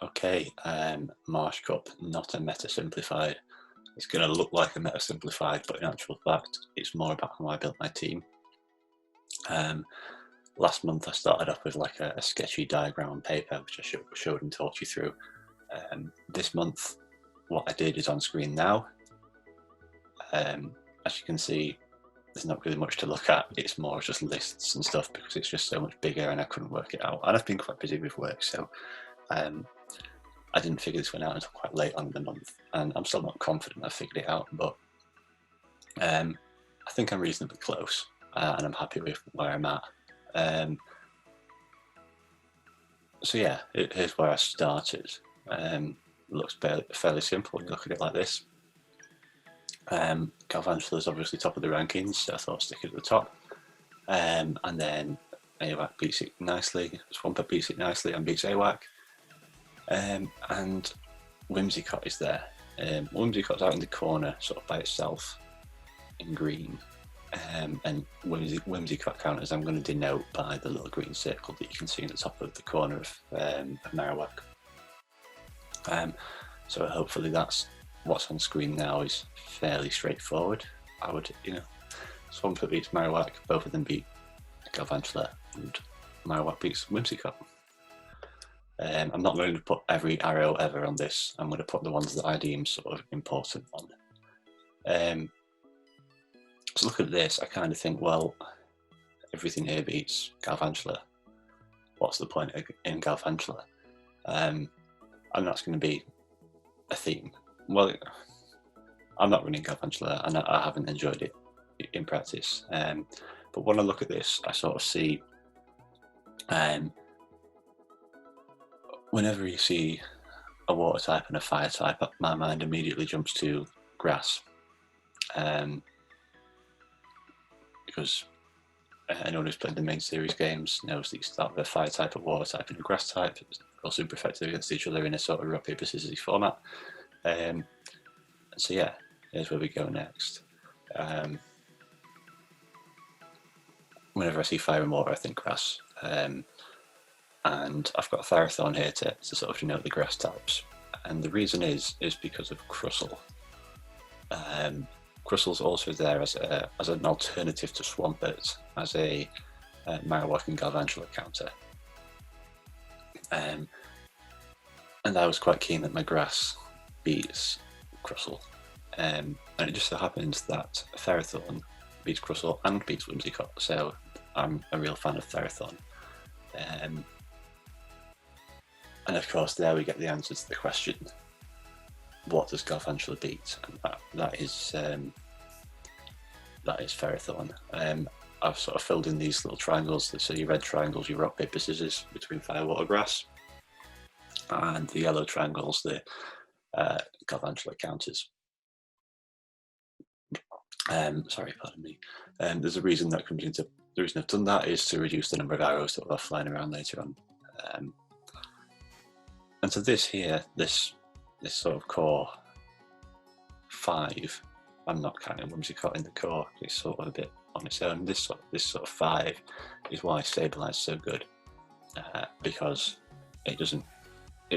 Okay, Marsh Cup, not a meta simplified. It's going to look like a meta simplified, but in actual fact, it's more about how I built my team. Last month I started off with like a sketchy diagram on paper, which I showed and taught you through. This month, what I did is on screen now. As you can see, there's not really much to look at. It's more just lists and stuff because it's just so much bigger and I couldn't work it out. And I've been quite busy with work, so I didn't figure this one out until quite late on in the month, and I'm still not confident I figured it out, but I think I'm reasonably close, and I'm happy with where I'm at. So yeah, here's where I started. Looks fairly simple when you look at it like this. Galvantula is obviously top of the rankings, so I thought stick it at the top. And then AWAC beats it nicely, Swampert beats it nicely and beats AWAC. And Whimsicott is there. Whimsicott's out in the corner, sort of by itself, in green. And Whimsicott counters I'm going to denote by the little green circle that you can see in the top of the corner of Marowak. So hopefully that's what's on screen now is fairly straightforward. I would, Swampert beats Marowak, both of them beat Galvantula, and Marowak beats Whimsicott. I'm not going to put every arrow ever on this. I'm going to put the ones that I deem sort of important on. So look at this, I kind of think, well, everything here beats Galvantula. What's the point in Galvantula? And that's going to be a theme. Well, I'm not running Galvantula and I haven't enjoyed it in practice. But when I look at this, I sort of see whenever you see a water type and a fire type, my mind immediately jumps to grass. Because anyone who's played the main series games knows that you start with a fire type, a water type, and a grass type. They're super effective against each other in a sort of rock, paper, scissors format. So yeah, here's where we go next. Whenever I see fire and water, I think grass. And I've got a Ferrothorn here to sort of denote the grass types. And the reason is because of Crustle. Crustle's also there as an alternative to Swampert, as a Marowak and Galvantula counter. And I was quite keen that my grass beats Crustle. And it just so happens that Ferrothorn beats Crustle and beats Whimsicott, so I'm a real fan of Ferrothorn. And of course, there we get the answer to the question: what does Galvantula beat? And that is Ferrothorn. I've sort of filled in these little triangles. So your red triangles, your rock, paper, scissors between fire, water, grass, and the yellow triangles, the Galvantula counters. Sorry, pardon me. There's a reason that comes into the reason I've done that is to reduce the number of arrows that will have flying around later on. And so this here, this sort of core 5, I'm not counting Whimsicott in the core, it's sort of a bit on its own. This sort of 5 is why Stabilize is so good, because it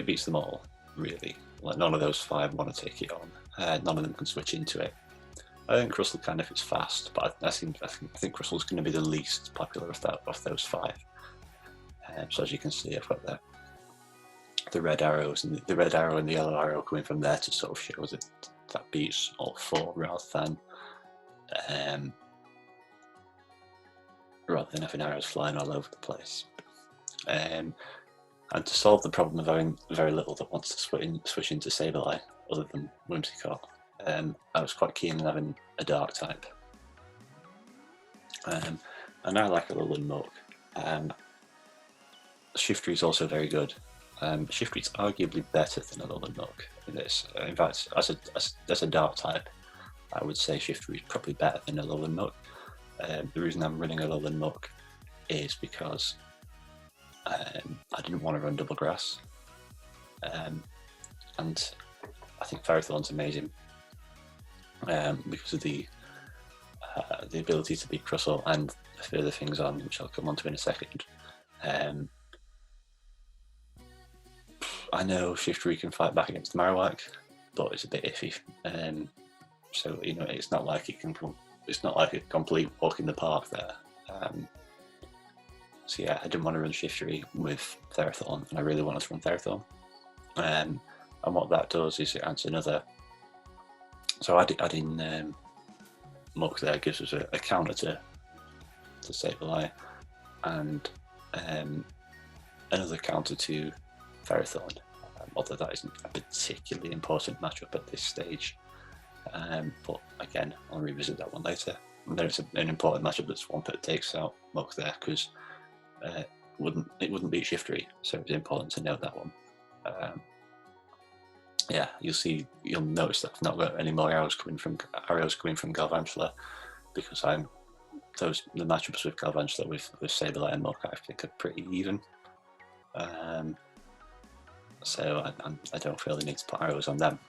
beats them all, really. Like, none of those 5 want to take it on. None of them can switch into it. I think Crustle kind of is fast, but I think Crustle's going to be the least popular of those 5. So as you can see, I've got the red arrows, and the red arrow and the yellow arrow coming from there to sort of show that beats all 4 rather than having arrows flying all over the place. And to solve the problem of having very little that wants to switch into Sableye, other than Whimsicott, I was quite keen on having a dark type. And I like a Alolan Muck. Shiftry is also very good. Shiftry is arguably better than Alolan Muck in this. In fact, as a dark type, I would say Shiftry is probably better than Alolan Muck. The reason I'm running Alolan Muck is because I didn't want to run double grass, and I think Ferrothorn's amazing because of the ability to beat Crustle and further things on, which I'll come on to in a second. I know Shiftry can fight back against Marowak, but it's a bit iffy. So it's not like it's not like a complete walk in the park there. So yeah, I didn't want to run Shiftry with Ferrothorn, and I really wanted to run Ferrothorn. And what that does is it adds another. So adding Muck there gives us a counter to Sableye, and another counter to Ferrothorn. Although that isn't a particularly important matchup at this stage. But again, I'll revisit that one later. And then it's an important matchup that Swampert takes out Muck there, because it wouldn't beat Shiftry, so it's important to note that one. Yeah, you'll notice that I've not got any more arrows coming from Galvantula, because the matchups with Galvantula with Sableye and Muck I think are pretty even. So I don't feel the need to put arrows on them.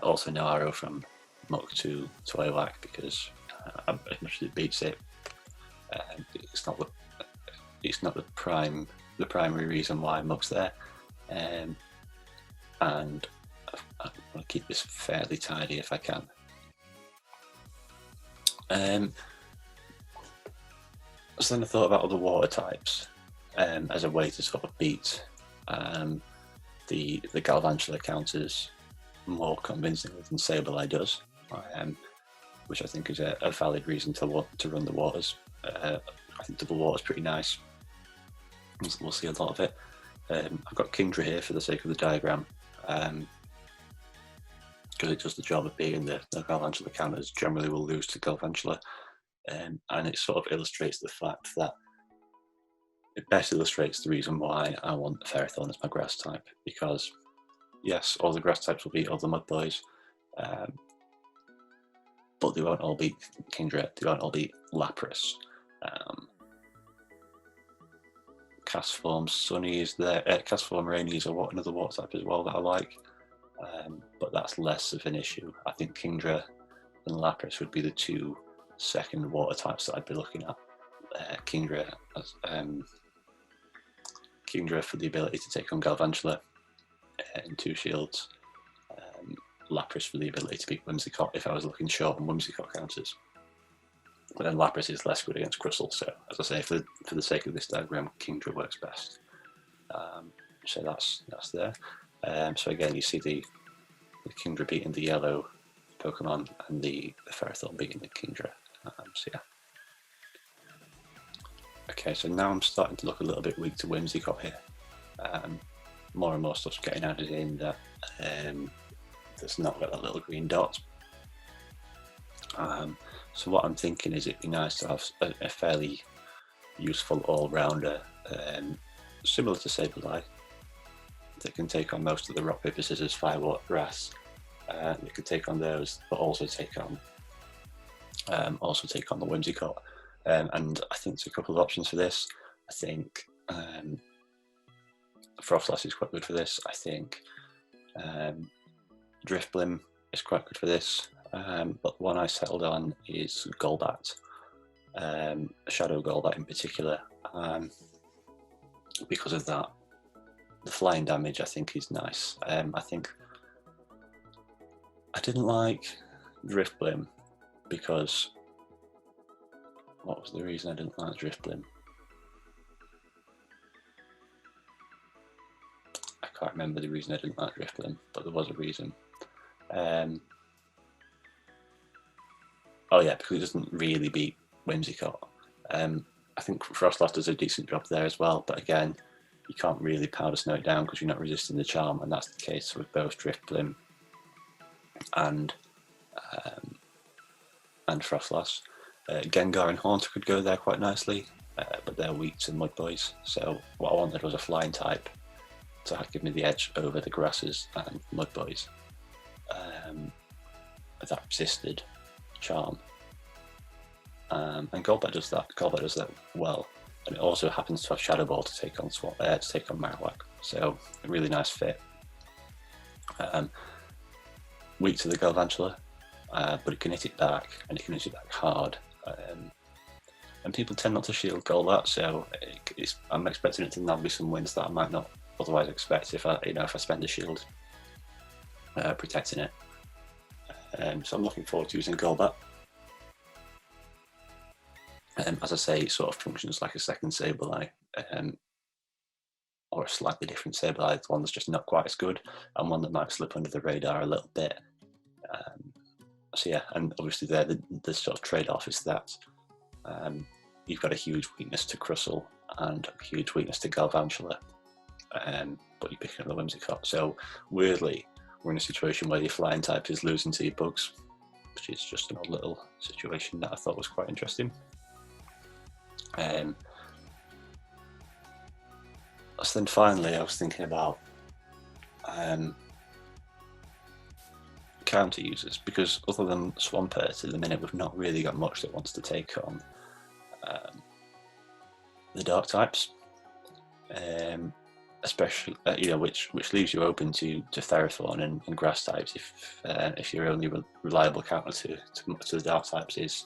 Also no arrow from Muck to Awak, because as much as it beats it, it's not the primary reason why Muck's there. And I want to keep this fairly tidy if I can. So then I thought about other water types as a way to sort of beat the Galvantula counters more convincingly than Sableye does, which I think is a valid reason to run the waters. I think double water is pretty nice. We'll see a lot of it. I've got Kingdra here for the sake of the diagram, because it does the job of being the Galvantula counters generally will lose to Galvantula, and it sort of illustrates the fact that it best illustrates the reason why I want Ferrothorn as my grass type, because yes, all the grass types will beat all the Mud Boys, but they won't all beat Kingdra, they won't all beat Lapras. Castform Sunny is there, Castform Rainy is another water type as well that I like, but that's less of an issue. I think Kingdra and Lapras would be the two second water types that I'd be looking at. Kingdra for the ability to take on Galvantula in 2 shields, Lapras for the ability to beat Whimsicott if I was looking short on Whimsicott counters. But then Lapras is less good against Crustle, so as I say, for the sake of this diagram, Kingdra works best. So that's there. So again, you see the Kingdra beating the yellow Pokemon and the Ferrothorn beating the Kingdra. So yeah. Okay, so now I'm starting to look a little bit weak to Whimsicott here. More and more stuff's getting added in that that's not got that little green dot. So what I'm thinking is it'd be nice to have a fairly useful all-rounder, similar to Sableye, that can take on most of the rock, paper, scissors, fire, water, grass. They could take on those, but also take on the Whimsicott. And I think there's a couple of options for this. I think Frostlass is quite good for this. I think Driftblim is quite good for this. But the one I settled on is Golbat, Shadow Golbat in particular, because of that. The flying damage I think is nice. I think I didn't like Driftblim because, what was the reason I didn't like Driftblim? I can't remember the reason I didn't like Driftblim, but there was a reason. Oh yeah, because it doesn't really beat Whimsicott. I think Frostlass does a decent job there as well, but again, you can't really Powder Snow it down because you're not resisting the charm, and that's the case with both Driftblim and Frostlass. Gengar and Haunter could go there quite nicely, but they're weak to Mud Boys, so what I wanted was a flying type to give me the edge over the grasses and Mud Boys that resisted charm. And Golbat does that. Golbat does that well, and it also happens to have Shadow Ball to take on Marowak. So a really nice fit. Weak to the Galvantula, but it can hit it back, and it can hit it back hard. And people tend not to shield Golbat, so I'm expecting it to now be some wins that I might not otherwise expect if I spend a shield protecting it. So I'm looking forward to using Golbat. As I say, it sort of functions like a second Sableye, or a slightly different Sableye, one that's just not quite as good, and one that might slip under the radar a little bit. So yeah, and obviously there the sort of trade-off is that you've got a huge weakness to Crustle and a huge weakness to Galvantula, but you're picking up the Whimsicott. So weirdly, we're in a situation where your flying type is losing to your bugs, which is just an odd little situation that I thought was quite interesting. So then finally, I was thinking about counter users, because other than Swampert, at the minute we've not really got much that wants to take on the dark types, especially which leaves you open to Ferrothorn and grass types if your only reliable counter to the dark types is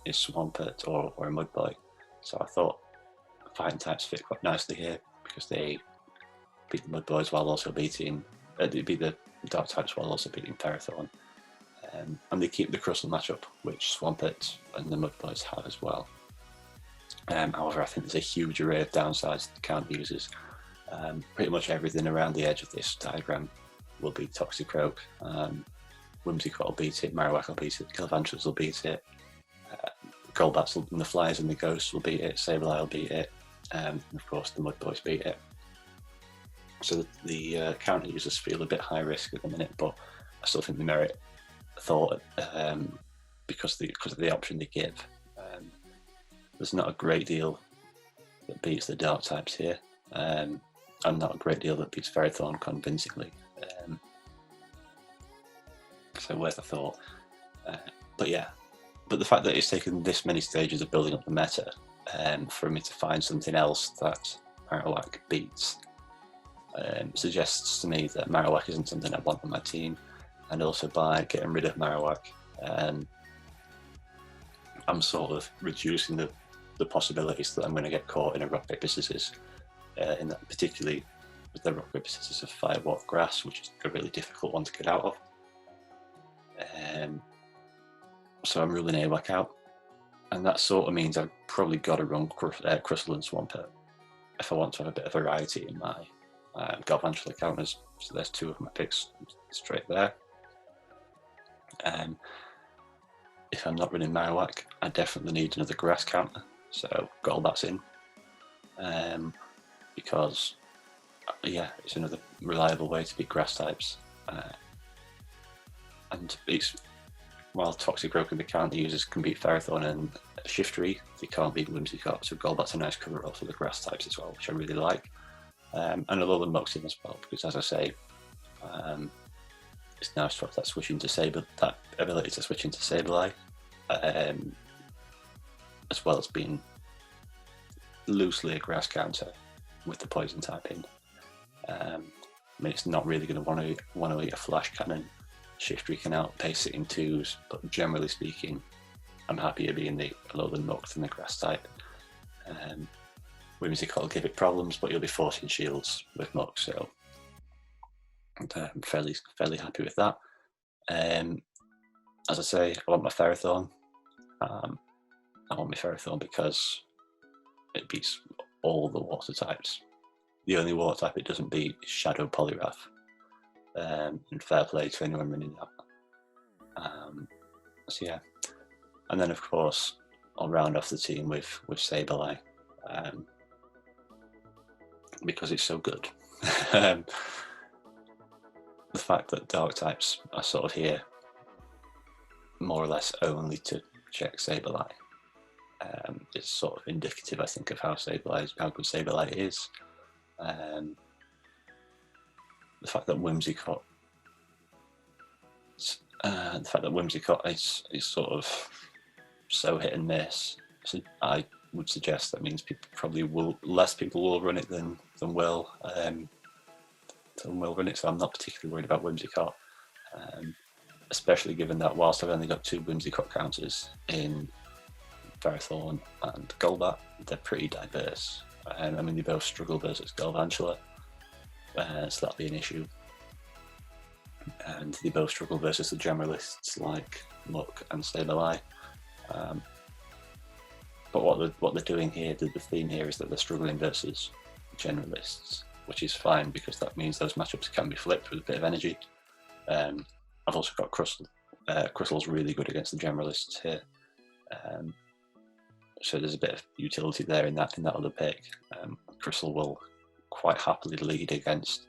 Swampert or a Mudboy. So I thought fighting types fit quite nicely here, because they beat the Mudboys while also beating the dark types while also beating Ferrothorn, and they keep the Crustle matchup, which Swampert and the Mudboys have as well. However, I think there's a huge array of downsides to counter users. Pretty much everything around the edge of this diagram will beat Toxicroak. Whimsicott will beat it, Marowak will beat it, Galvantulas will beat it, Golbats and the Flyers and the Ghosts will beat it, Sableye will beat it, and of course the Mudboys beat it. So the counter users feel a bit high risk at the minute, but I still think they merit thought because of the option they give. There's not a great deal that beats the dark types here, and not a great deal that beats Ferrothorn convincingly. So worth a thought. But the fact that it's taken this many stages of building up the meta for me to find something else that Marowak beats suggests to me that Marowak isn't something I want on my team, and also by getting rid of Marowak, I'm sort of reducing the possibilities that I'm going to get caught in a rock paper scissors, in that particularly with the rock paper scissors of Fire Water Grass, which is a really difficult one to get out of. So I'm ruling Awak out, and that sort of means I've probably got to run Crustle and Swampert if I want to have a bit of variety in my Galvantula counters. So there's two of my picks straight there. If I'm not running Marowak, I definitely need another grass counter, so Golbat's in, because it's another reliable way to beat grass types, and while Toxicroak and the counter users can beat Ferrothorn and Shiftry, they can't beat Whimsicott, so Golbat's a nice cover up for the grass types as well, which I really like. And a lot of Muck's in as well, because as I say, it's nice to have that ability to switch into Sableye, as well as being loosely a grass counter with the poison type in. It's not really going to want to eat a flash cannon. Shiftry can outpace it in twos, but generally speaking, I'm happier being a Alolan Muck than the grass type. Whimsicott will give it problems, but you'll be forcing shields with Muck, so I'm fairly happy with that. As I say, I want my Ferrothorn. I want my Ferrothorn because it beats all the water types. The only water type it doesn't beat is Shadow Poliwrath. And fair play to anyone running that. So yeah, and then of course I'll round off the team with Sableye, because it's so good. The fact that dark types are sort of here more or less only to check Sableye is sort of indicative, I think, of how good Sableye is. The fact that Whimsicott is sort of so hit and miss, so I would suggest that means less people will run it than will run it. So I'm not particularly worried about Whimsicott, especially given that whilst I've only got two Whimsicott counters in Ferrothorn and Golbat, they're pretty diverse. I mean, they both struggle versus Galvantula, so that'll be an issue. And they both struggle versus the generalists like Muck and Sableye. But what they're doing here, the theme here is that they're struggling versus generalists, which is fine because that means those matchups can be flipped with a bit of energy. I've also got Crustle. Crustle's really good against the generalists here, so there's a bit of utility there in that other pick. Crustle will quite happily lead against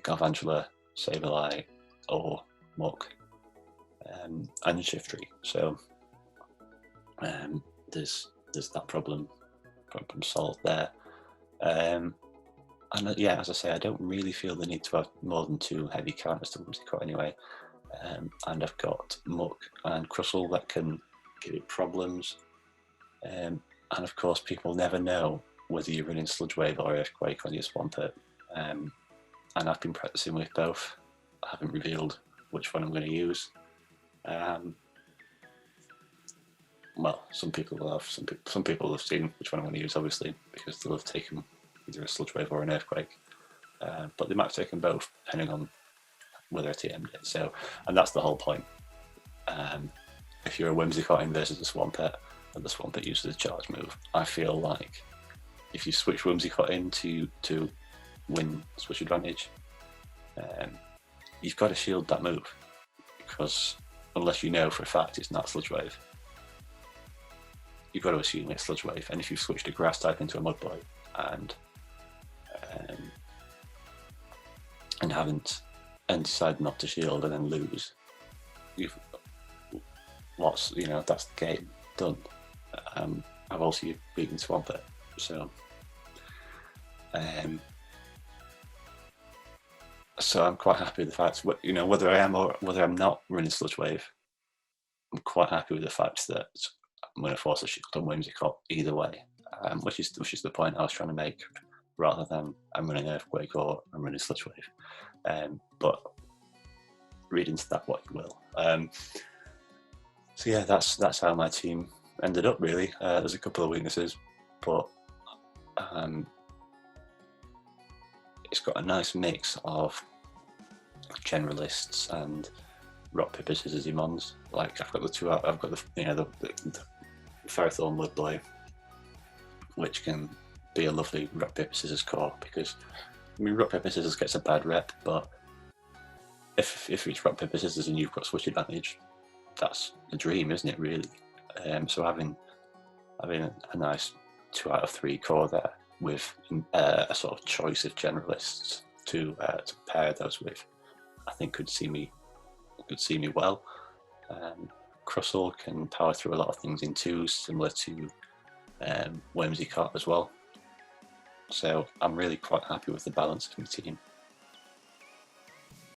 Galvantula, Sableye, or Muck, and Shiftry. So there's that problem solved there. And yeah, as I say, I don't really feel the need to have more than 2 heavy counters to Whimsicott anyway. And I've got Muck and Crustle that can give it problems. And of course, people never know whether you're running Sludge Wave or Earthquake on your Swampert. And I've been practicing with both. I haven't revealed which one I'm going to use. Well, some people will have. Some people have seen which one I'm going to use, obviously, because they'll have taken either a Sludge Wave or an Earthquake. But they might have taken both, depending on whether I TM'd it. So, and that's the whole point. If you're a Whimsicott in versus a Swampert, and the Swampert uses a charge move, I feel like if you switch Whimsicott in to win switch advantage, you've got to shield that move, because unless you know for a fact it's not Sludge Wave, you've got to assume it's Sludge Wave. And if you've switched a Grass type into a Mudboy and decide not to shield and then lose, you've lost. You know, that's the game done. I've also beaten Swampert, so I'm quite happy with the fact, you know, whether I am or whether I'm not running Sludge Wave, I'm quite happy with the fact that I'm going to force a shield on Whimsicott either way, which is the point I was trying to make, rather than I'm running Earthquake or I'm running Sludge Wave. But read into that what you will. So yeah, that's how my team ended up, really. There's a couple of weaknesses, but it's got a nice mix of generalists and rock paper scissors mons. Like I've got the Ferrothorn Mudboy, which can be a lovely rock paper scissors core, because I mean rock paper scissors gets a bad rep, but if it's rock paper scissors and you've got switch advantage, that's a dream, isn't it, really? So having a nice 2 out of 3 core there with a sort of choice of generalists to pair those with, I think could see me well. Crustle can power through a lot of things in 2s, similar to Whimsicott as well. So I'm really quite happy with the balance of my team.